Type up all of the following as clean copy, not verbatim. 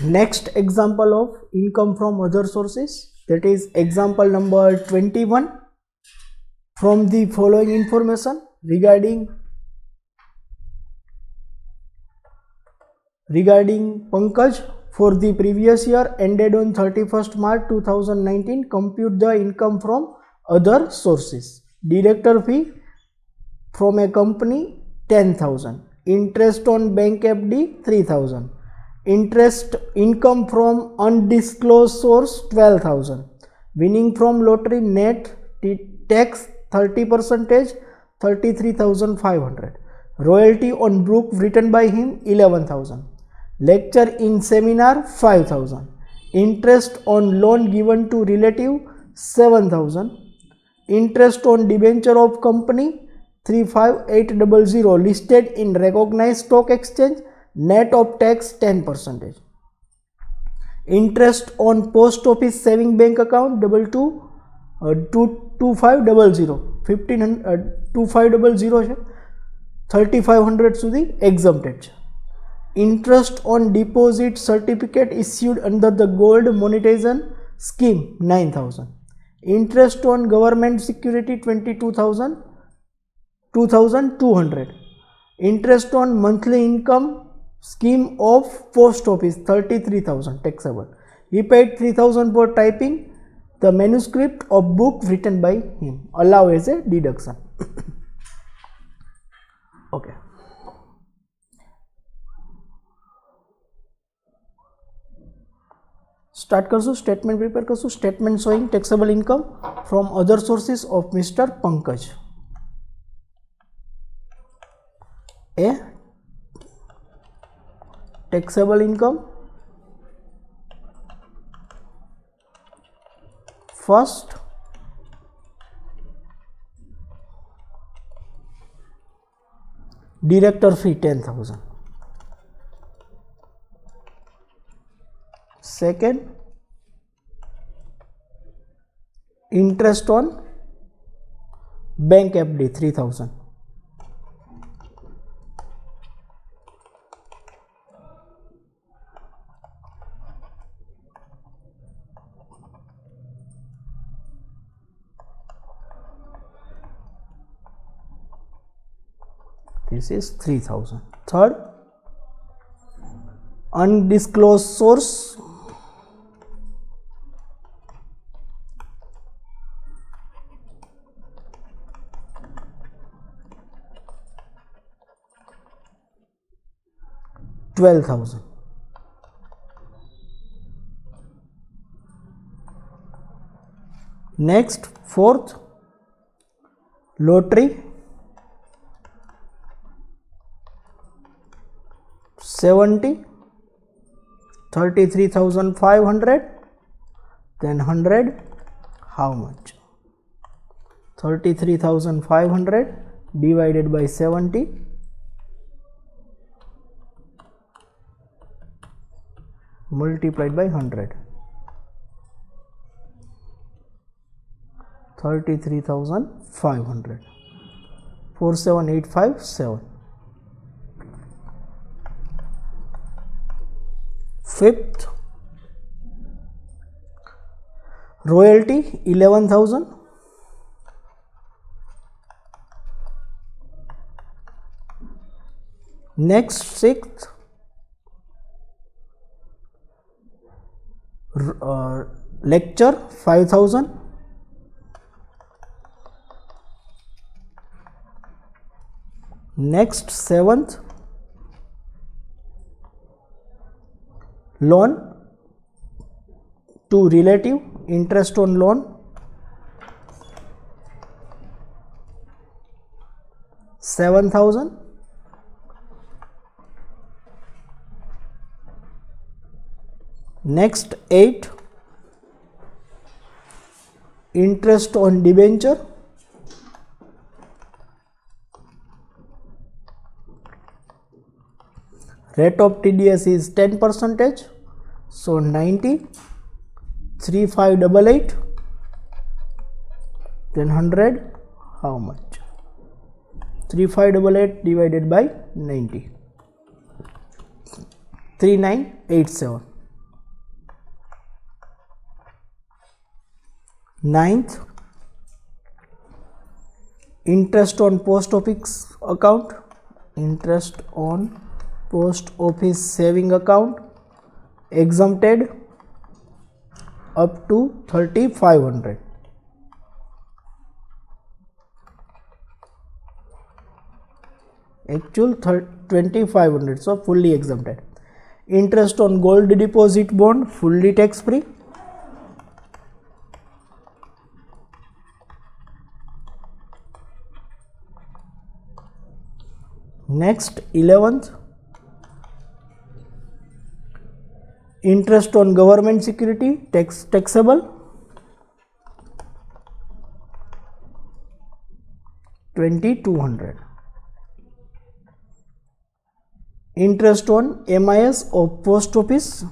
Next example of income from other sources, that is example number 21. From the following information regarding Pankaj for the previous year ended on 31st March 2019, compute the income from other sources. Director fee from a company 10,000, interest on bank FD 3,000, interest income from undisclosed source 12,000, winning from lottery net tax 30%, 33,500, royalty on book written by him 11,000, lecture in seminar 5,000, interest on loan given to relative 7,000, interest on debenture of company 35800 listed in recognized stock exchange, net of tax 10%, interest on post office saving bank account 2500 2500 3500 સુધી exempted છે. Interest on deposit certificate issued under the gold monetization scheme 9,000, interest on government security 22,200, interest on monthly income scheme of post office 33,000 taxable. He paid 3,000 for typing the manuscript of book written by him, allow as a deduction. Okay. Start करशु statement prepare करशु. Statement showing taxable income from other sources of mister Pankaj. A taxable income first director fee 10,000, second interest on bank FD 3,000, this is 3,000. Third, undisclosed source $12,000. Next, fourth, lottery 70, 33,500, then 100, how much? 33,500 divided by 70 multiplied by 100, 33,500, 47857. Fifth, royalty 11,000, next sixth, lecture 5,000, next seventh, loan to relative, interest on loan 7,000, next 8, interest on debenture rate of TDS is 10%, so 90, 3588, then 100, how much? 3588 divided by 90, 3987. 9th, interest on post office account, interest on post office saving account exempted up to 3500. Actual 2500, so fully exempted. Interest on gold deposit bond, fully tax free. Next, 11th, interest on government security, taxable, 2200. Interest on MIS of post office,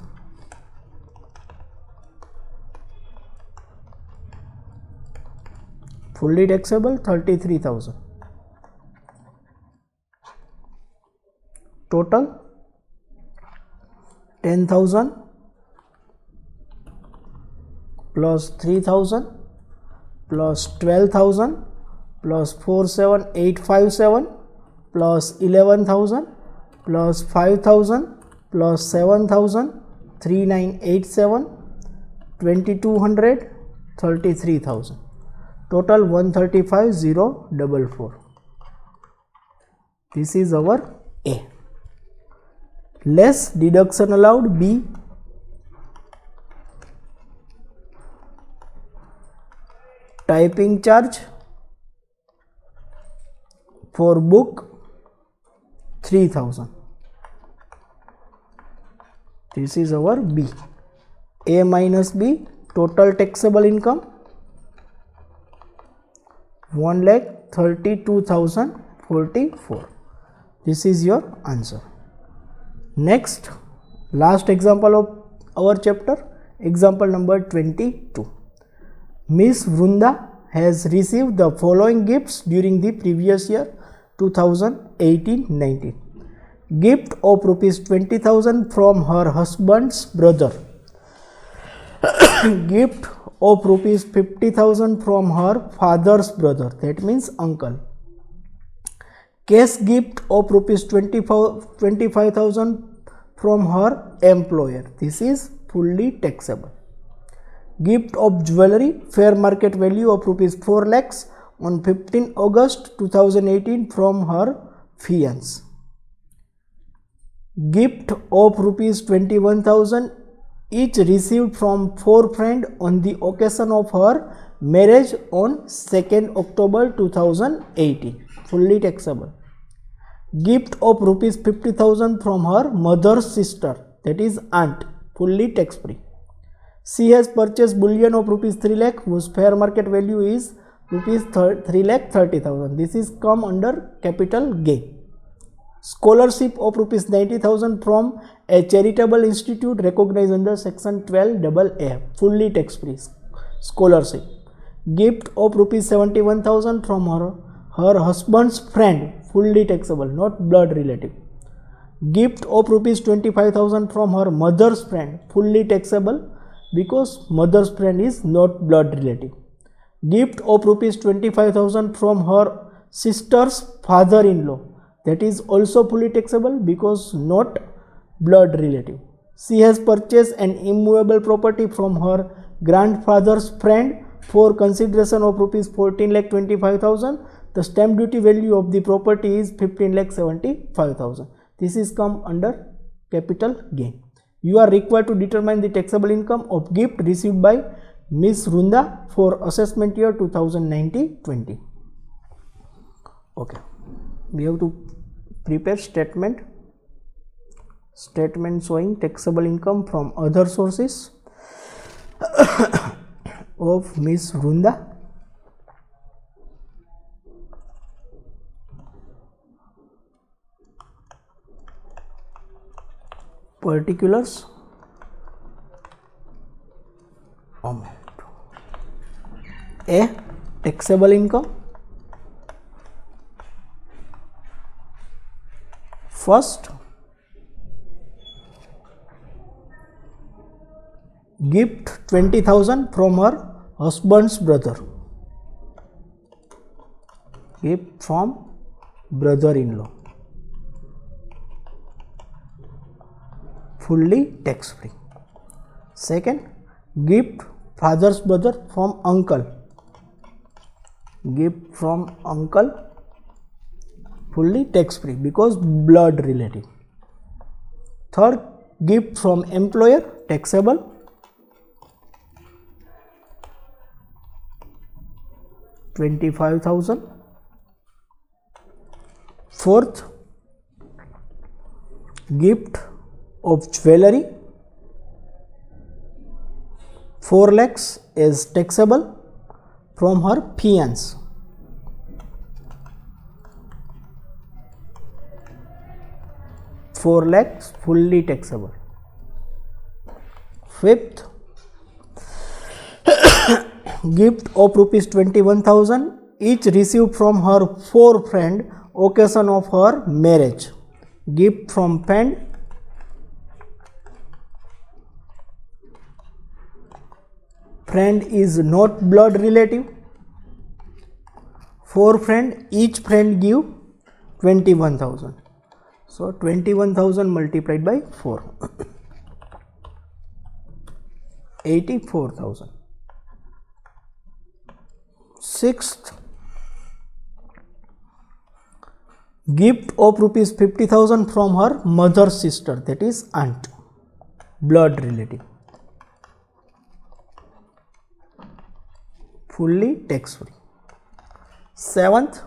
fully taxable, 33,000. Total 10,000 plus 3,000 plus 12,000 plus 47857 plus 11,000 plus 5,000 plus 7,000, 3987, 2200, 33,000. Total 135,044. This is our A. Less deduction allowed, B. Typing charge for book 3,000. This is our B. A minus B, total taxable income 1,32,044. This is your answer. Next, last example of our chapter, example number 22. Miss Vrunda has received the following gifts during the previous year 2018-19. Gift of rupees 20,000 from her husband's brother. Gift of rupees 50,000 from her father's brother, that means uncle. Cash gift of rupees 25,000 from her employer. This is fully taxable. Gift of jewelry, fair market value of rupees 4 lakhs on 15 August 2018 from her fiancé. Gift of rupees 21,000 each received from 4 friends on the occasion of her marriage on 2nd October 2018, fully taxable. Gift of rupees 50,000 from her mother's sister, that is aunt, fully tax free. She has purchased bullion of rupees 3 lakh whose fair market value is rupees 3,30,000. This is come under capital gain. Scholarship of rupees 90,000 from a charitable institute recognized under section 12AA, fully tax free scholarship. Gift of rupees 71,000 from her husband's friend, fully taxable, not blood relative. Gift of rupees 25,000 from her mother's friend, fully taxable because mother's friend is not blood relative. Gift of rupees 25,000 from her sister's father-in-law, that is also fully taxable because not blood relative. She has purchased an immovable property from her grandfather's friend for consideration of rupees 14,25,000. The stamp duty value of the property is 15,75,000. This is come under capital gain. You are required to determine the taxable income of gift received by Miss Vrunda for assessment year 2019-20. Okay, we have to prepare statement showing taxable income from other sources of Miss Vrunda. Particulars amount. A. Taxable income. First, gift 20,000 from her husband's brother, gift from brother-in-law, fully tax free. Second, gift father's brother from uncle, gift from uncle, fully tax free because blood relative. Third, gift from employer, taxable. $25,000. Fourth, gift of jewelry, 4 lakhs is taxable from her fiance. $4 lakhs fully taxable. Fifth, gift of rupees 21,000 each received from her 4 friend occasion of her marriage. Gift from friend, friend is not blood relative. 4 friend, each friend give 21,000. So 21,000 multiplied by 4, 84,000. Sixth, gift of rupees 50,000 from her mother's sister, that is aunt, blood relative, fully tax free. Seventh,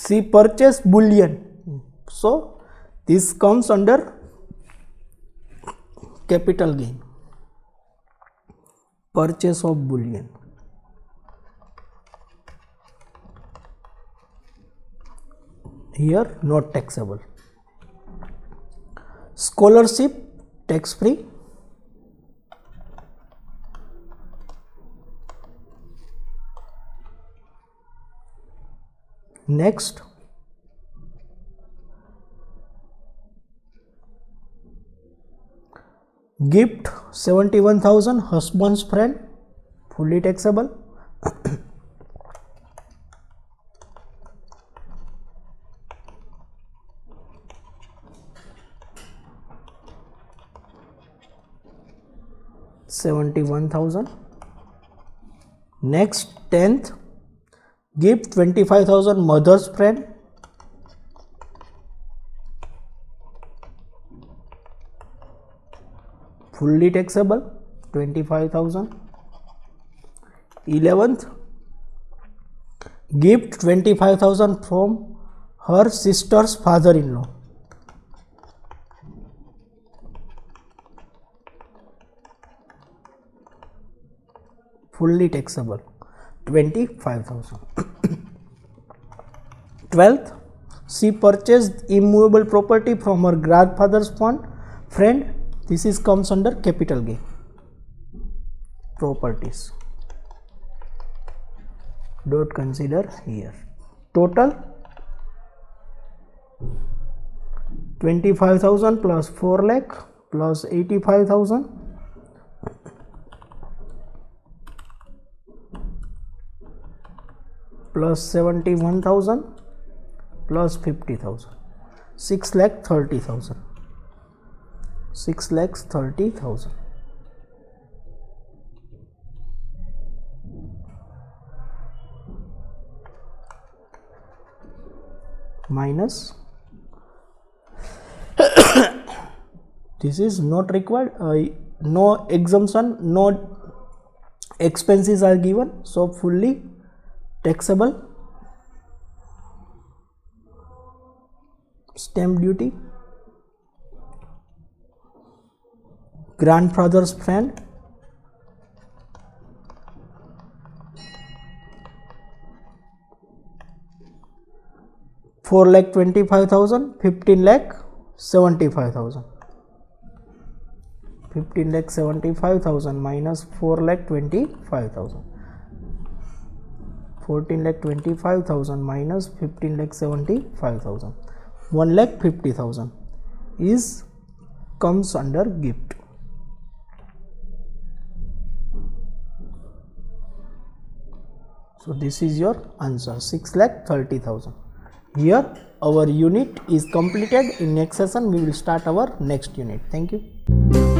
she purchased bullion, so this comes under capital gain, purchase of bullion. Here not taxable. Scholarship tax free. Next, gift 71,000 husband's friend, fully taxable. $71,000. Next, 10th, gift 25,000 mother's friend, fully taxable, 25,000. 11th, gift 25,000 from her sister's father-in-law, fully taxable, 25,000. 12th, she purchased immovable property from her grandfather's friend. This is comes under capital gain. Properties, don't consider here. Total 25,000 plus 4 lakh plus 85,000 plus 71,000 plus 50,000, 6,30,000. 6,30,000 minus this is not required, no exemption, no expenses are given, so fully taxable. Stamp duty, grandfather's friend, $4,25,000, 15,75,000. 15,75,000 minus 4,25,000. 14,25,000 minus 15,75,000. 1,50,000 is comes under gift. So this is your answer, 6,30,000. Here our unit is completed. In next session we will start our next unit. Thank you.